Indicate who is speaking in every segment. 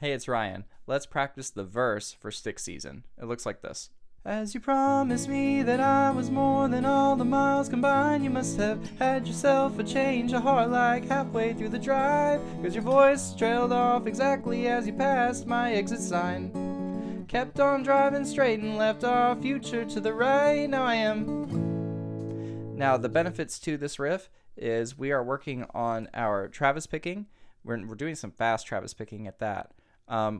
Speaker 1: Hey, it's Ryan. Let's practice the verse for Stick Season. It looks like this. As you promised me that I was more than all the miles combined, you must have had yourself a change of heart like halfway through the drive, 'cause your voice trailed off exactly as you passed my exit sign. Kept on driving straight and left our future to the right. Now the benefits to this riff is we are working on our Travis picking. We're doing some fast Travis picking at that.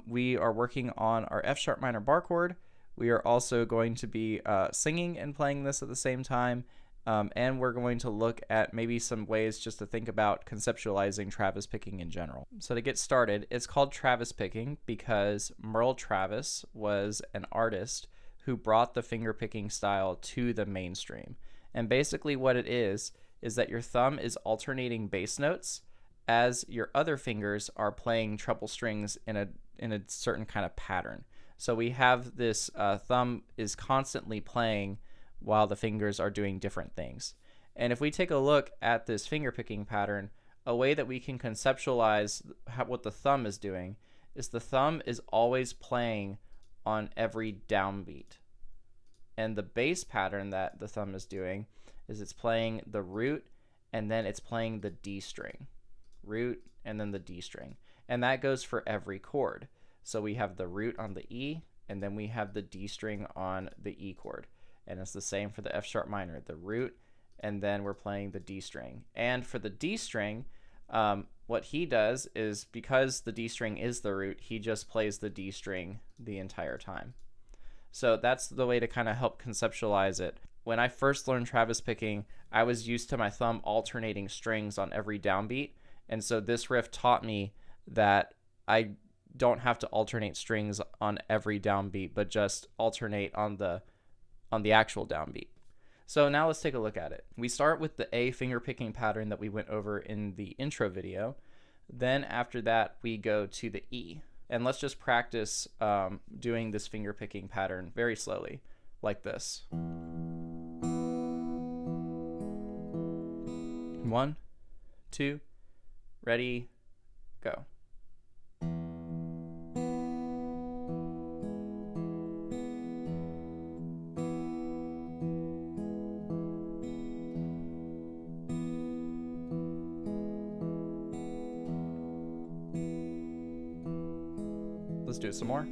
Speaker 1: We are working on our F sharp minor bar chord. We are also going to be singing and playing this at the same time. And we're going to look at maybe some ways just to think about conceptualizing Travis picking in general. So to get started, it's called Travis picking because Merle Travis was an artist who brought the finger picking style to the mainstream. And basically what it is that your thumb is alternating bass notes as your other fingers are playing treble strings in a certain kind of pattern. So we have this thumb is constantly playing while the fingers are doing different things. And if we take a look at this finger picking pattern, a way that we can conceptualize what the thumb is doing is the thumb is always playing on every downbeat. And the bass pattern that the thumb is doing is it's playing the root and then it's playing the D string. Root and then the D string. And that goes for every chord. So we have the root on the E and then we have the D string on the E chord. And it's the same for the F sharp minor, the root, and then we're playing the D string. And for the D string, what he does is because the D string is the root, he just plays the D string the entire time. So that's the way to kind of help conceptualize it. When I first learned Travis picking, I was used to my thumb alternating strings on every downbeat. And so this riff taught me that I don't have to alternate strings on every downbeat, but just alternate on the actual downbeat. So now let's take a look at it. We start with the A finger picking pattern that we went over in the intro video. Then after that, we go to the E. And let's just practice doing this finger picking pattern very slowly, like this. 1, 2, ready, go. Let's do it some more.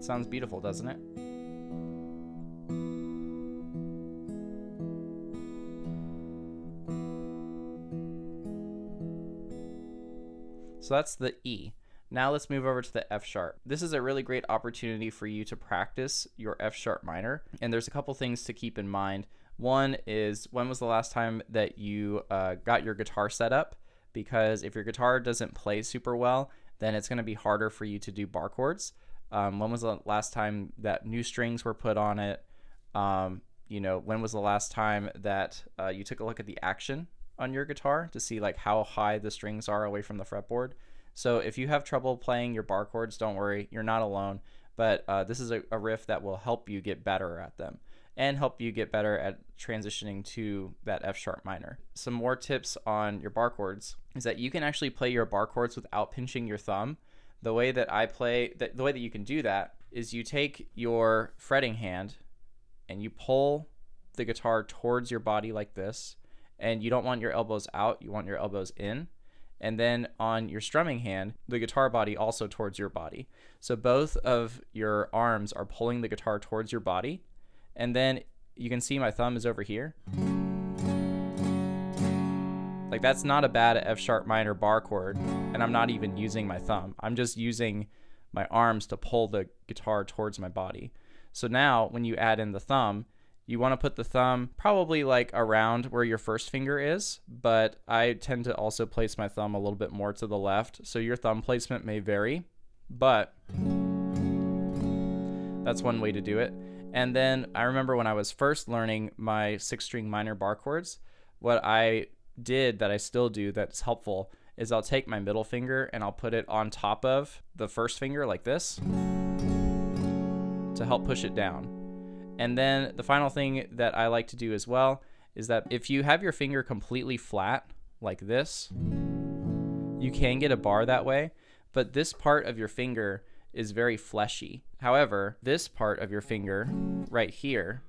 Speaker 1: Sounds beautiful, doesn't it? So that's the E. Now let's move over to the F sharp. This is a really great opportunity for you to practice your F sharp minor. And there's a couple things to keep in mind. One is, when was the last time that you got your guitar set up? Because if your guitar doesn't play super well, then it's going to be harder for you to do bar chords. When was the last time that new strings were put on it? When was the last time that you took a look at the action on your guitar to see like how high the strings are away from the fretboard? So if you have trouble playing your bar chords, don't worry, you're not alone. But this is a riff that will help you get better at them and help you get better at transitioning to that F sharp minor. Some more tips on your bar chords is that you can actually play your bar chords without pinching your thumb. The way that the way that you can do that is you take your fretting hand and you pull the guitar towards your body like this, and you don't want your elbows out, you want your elbows in. And then on your strumming hand, the guitar body also towards your body. So both of your arms are pulling the guitar towards your body. And then you can see my thumb is over here. Like, that's not a bad F sharp minor bar chord, and I'm not even using my thumb. I'm just using my arms to pull the guitar towards my body. So now when you add in the thumb, you want to put the thumb probably like around where your first finger is, but I tend to also place my thumb a little bit more to the left. So your thumb placement may vary, but that's one way to do it. And then I remember when I was first learning my 6-string minor bar chords, what I did that I still do that's helpful is I'll take my middle finger and I'll put it on top of the first finger like this to help push it down. And then the final thing that I like to do as well is that if you have your finger completely flat like this, you can get a bar that way, but this part of your finger is very fleshy. However, this part of your finger right here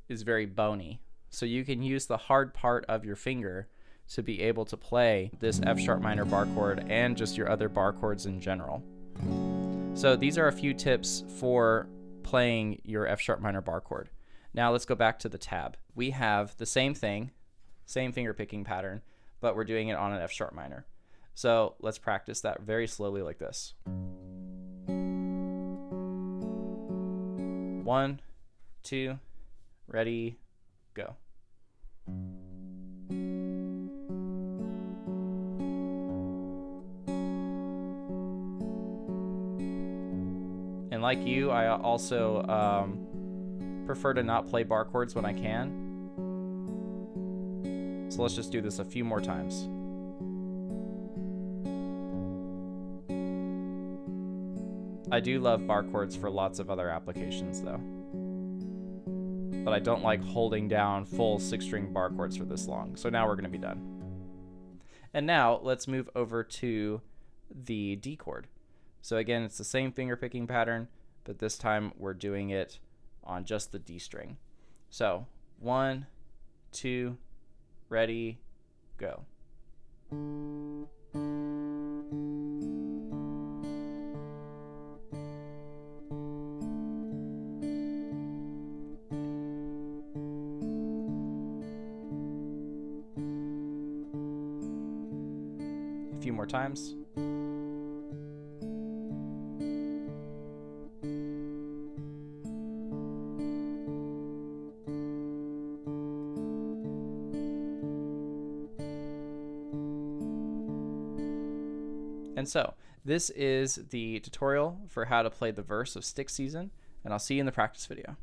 Speaker 1: is very bony. So you can use the hard part of your finger to be able to play this F sharp minor bar chord and just your other bar chords in general. So these are a few tips for playing your F sharp minor bar chord. Now let's go back to the tab. We have the same thing, same finger picking pattern, but we're doing it on an F sharp minor. So let's practice that very slowly like this. 1, 2, ready, go. And like you, I also prefer to not play bar chords when I can. So let's just do this a few more times. I do love bar chords for lots of other applications though, but I don't like holding down full 6-string bar chords for this long. So now we're going to be done. And now let's move over to the D chord. So again, it's the same finger picking pattern, but this time we're doing it on just the D string. So 1, 2, ready, go. A few more times. And so this is the tutorial for how to play the verse of Stick Season, and I'll see you in the practice video.